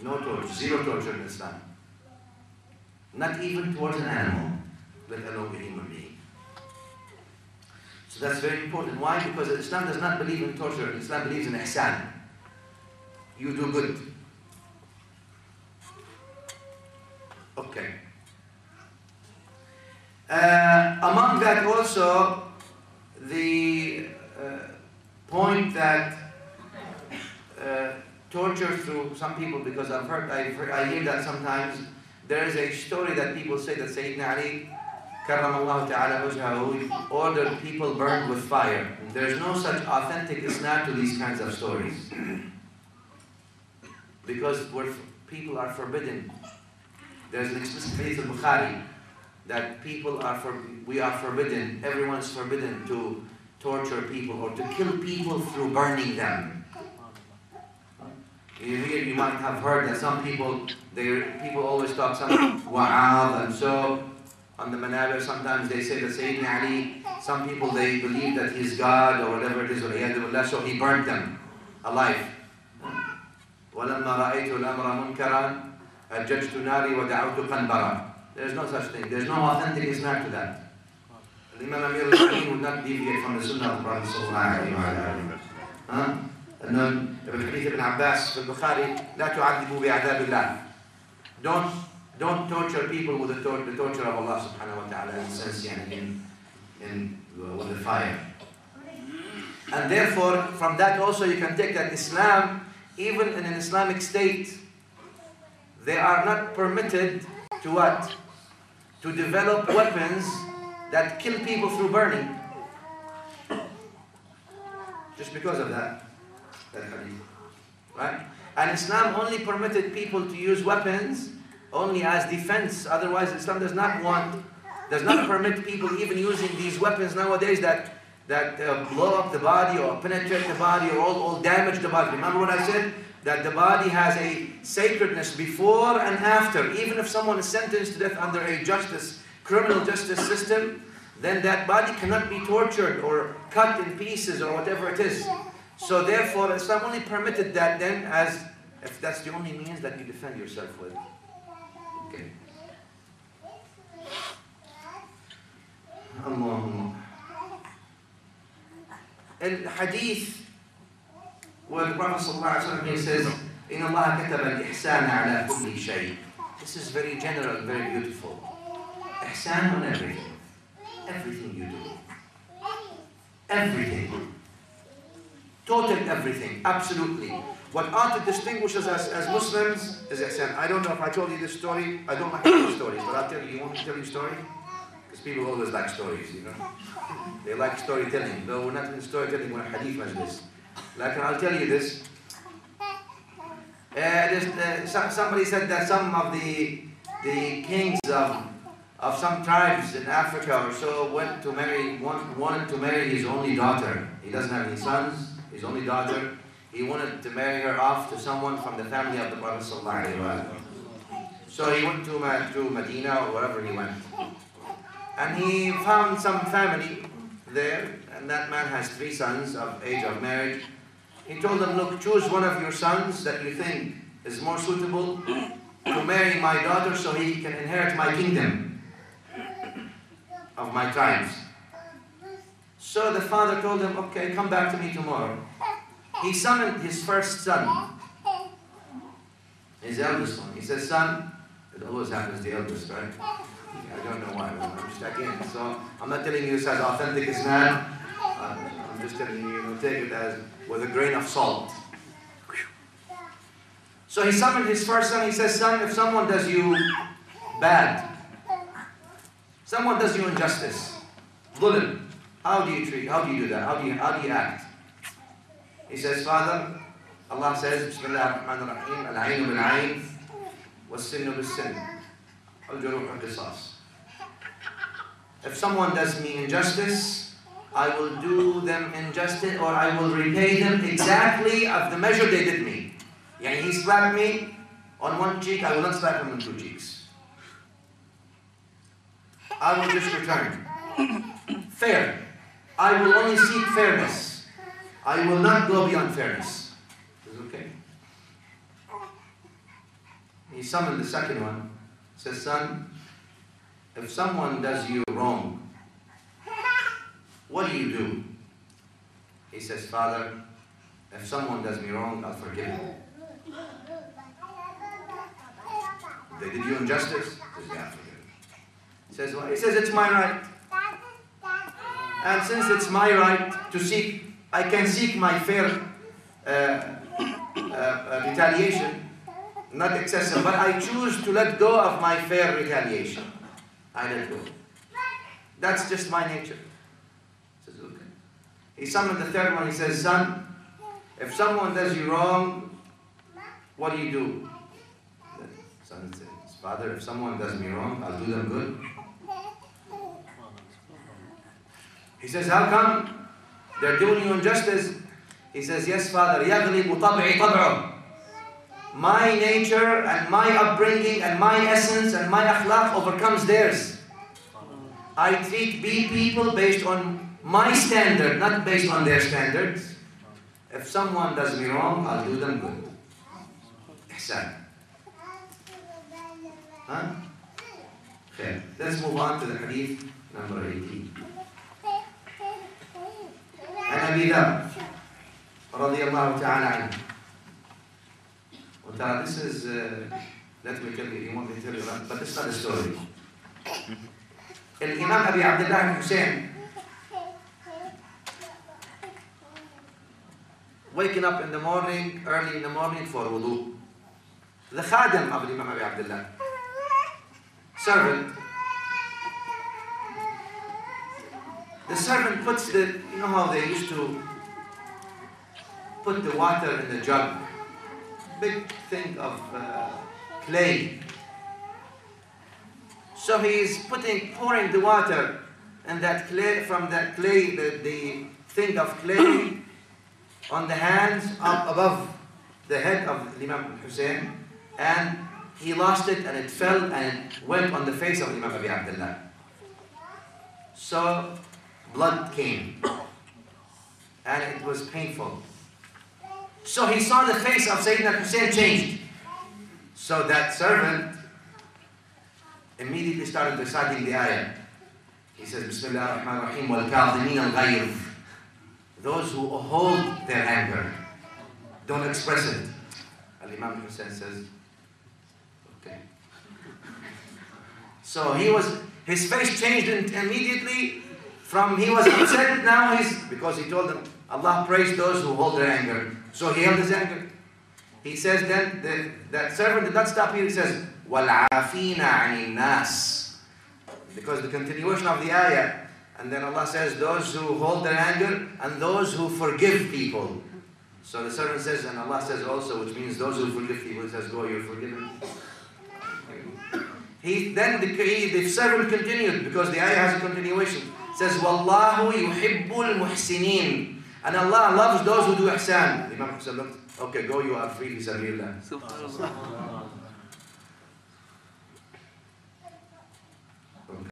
No torture, zero torture in Islam. Not even towards an animal, let alone a human being. So that's very important. Why? Because Islam does not believe in torture. Islam believes in ihsan. You do good. Okay. Among that also, the point that torture through some people, because I hear that sometimes, there is a story that people say that Sayyidina Ali Karramallahu ta'ala wajhahu ordered people burned with fire. There is no such authentic isnad to these kinds of stories. Because people are forbidden. There's an explicit hadith of Bukhari that we are forbidden, everyone is forbidden to torture people or to kill people through burning them. You might have heard that some people always talk some wa'ad, and so on the manabir sometimes they say that Sayyidina Ali, some people they believe that he's God or whatever it is, so he burnt them alive. وَلَمَّا رَأَيْتُ الْأَمْرَ مُنْكَرًا أَجَّجْتُ نَارِي وَدَعَوْتُ قَنْبَرًا. There's no such thing. There's no authentic isnad to that. Imam Nawawi would not deviate from the sunnah of the Prophet sallallahu alaihi wasallam. And Hadith ibn Abbas في البخاري لا تعذبوا بعذاب الله. Don't torture people with the torture of Allah subhanahu wa ta'ala in sense, with the fire. And therefore, from that also you can take that Islam, even in an Islamic state, they are not permitted to what? To develop weapons that kill people through burning. Just because of that hadith. Right? And Islam only permitted people to use weapons only as defense. Otherwise, Islam does not permit people even using these weapons nowadays that blow up the body or penetrate the body or all damage the body. Remember what I said? That the body has a sacredness before and after. Even if someone is sentenced to death under a criminal justice system, then that body cannot be tortured or cut in pieces or whatever it is. So therefore, Islam only permitted that then as if that's the only means that you defend yourself with. Okay. Allahumma. In Hadith, where the Prophet ﷺ says, إِنَّ اللَّهَ كَتَبَ الْإِحْسَانَ عَلَى كُلِّ شَيْءٍ. This is very general, very beautiful. Ihsan on everything. Everything you do. Everything. Total everything. Absolutely. What ought to distinguish us as Muslims is ihsan. I don't know if I told you this story. I don't like to tell stories, but I'll tell you. You want me to tell you a story? Because people always like stories, They like storytelling. No, we're not in storytelling, we're in hadith majlis. Like, I'll tell you this. Somebody said that some of the kings of some tribes in Africa or so wanted to marry his only daughter. He doesn't have any sons, his only daughter. He wanted to marry her off to someone from the family of the Prophet ﷺ. So he went to Medina or wherever he went. And he found some family there, and that man has 3 sons of age of marriage. He told them, look, choose one of your sons that you think is more suitable to marry my daughter so he can inherit my kingdom of my tribes. So the father told him, okay, come back to me tomorrow. He summoned his first son, his eldest one. He says, son, it always happens the eldest, right? I don't know why, I'm just again. So I'm not telling you this as authentic Islam. I'm just telling you, take it as with a grain of salt. So he summoned his first son. He says, son, if someone does you bad, someone does you injustice, dhulm, how do you do that? How do you act? He says, Father, Allah says, Bismillah ar-Rahman ar-Rahim, al-Ayn bil-Ayn, was-Sinnu bis-Sin, al-Juruh al-Qisas. If someone does me injustice, I will do them injustice, or I will repay them exactly of the measure they did me. Yani he slapped me on one cheek, I will not slap him on 2 cheeks. I will just return. Fair. I will only seek fairness. I will not go beyond fairness. Is it okay? He summoned the second one. He says, son, if someone does you wrong, what do you do? He says, father, if someone does me wrong, I'll forgive him. They did you injustice? He says, yeah, forgive him. He says, well, he says, it's my right. And since it's my right to seek, I can seek my fair retaliation, not excessive, but I choose to let go of my fair retaliation. I let go. That's just my nature. He says, okay. He summoned the third one. He says, son, if someone does you wrong, what do you do? The son says, father, if someone does me wrong, I'll do them good. He says, how come? They're doing you injustice. He says, yes, father, يَغْلِبُ طَبْعِ طَبْعُ. My nature and my upbringing and my essence and my akhlaq overcomes theirs. I treat people based on my standard, not based on their standards. If someone does me wrong, I'll do them good. Ihsan. Huh? Okay. Let's move on to the hadith number 18. عن أبي ذر رضي الله تعالى عنه. This is, let me tell you, you want me to tell you that, but it's not a story. Imam Abi Abdullah Hussein, waking up in the morning, early in the morning for wudu. The khadim of Imam Abi Abdullah, servant. The servant puts the, you know how they used to put the water in the jug, big thing of clay. So he's pouring the water and that clay, from that clay, the thing of clay on the hands up above the head of Imam Hussein, and he lost it and it fell and it went on the face of Imam Abi Abdullah. So blood came and it was painful. So he saw the face of Sayyidina Hussein changed. So that servant immediately started reciting the ayah. He says, Bismillah ar-Rahman ar-Rahim, wal-Kadhimin al-Ghayr. Those who hold their anger, don't express it. Imam Hussein says, okay. So his face changed immediately. From he was upset, now because he told them, Allah praised those who hold their anger. So he held his anger. He says then, that servant did not stop here. He says, وَالْعَافِينَ عَنِ النَّاسِ. Because the continuation of the ayah, and then Allah says, those who hold their anger and those who forgive people. So the servant says, and Allah says also, which means those who forgive people, he says, go, you're forgiven. The servant continued, because the ayah has a continuation. It says, Wallahu yuhibbul muhsinin. And Allah loves those who do ihsan. Imam Hussein looked, okay, go, you are free, fi sabilillah.